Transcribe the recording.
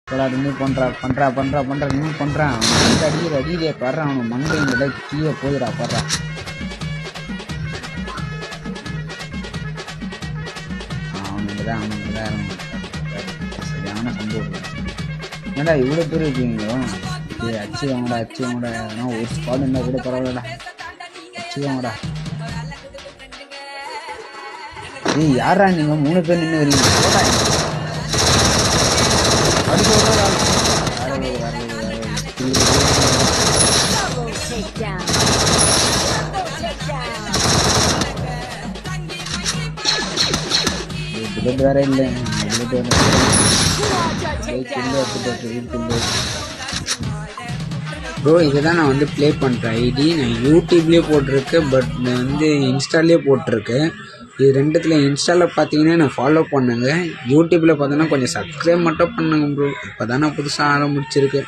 Remove பண்ணுறா remove பண்ணுறான். அவன் அடியிலே படுறான். அவன் மண்டையில் கீழே போயிடா படுறான். அவனுக்கு தான் சரியான சம்பவம். ஏன்டா இவ்வளோ பேர் இருக்கீங்களோ? அச்சுவாங்கடா ஒரு ஸ்குவாட் இருந்தால் கூட பரவாயில்லடா. அச்சுவாங்கடா. யாரா நீங்கள் 3 பேர் நின்று வரீங்க? போடா புல்லட் வேற இல்லை. ப்ரோ இதுதான் நான் வந்து ப்ளே பண்ணுற ஐடி. நான் யூடியூப்லேயே போட்டிருக்கேன், பட் நான் வந்து இன்ஸ்டாலேயே போட்டிருக்கேன். இது ரெண்டுத்தில் இன்ஸ்டாவில் பார்த்தீங்கன்னா நான் ஃபாலோ பண்ணுங்க. யூடியூப்பில் பார்த்தோன்னா கொஞ்சம் சப்ஸ்கிரைப் மட்டும் பண்ணுங்க ப்ரோ. இப்போ தான் நான் புதுசாக ஆரம்பிச்சிருக்கேன்.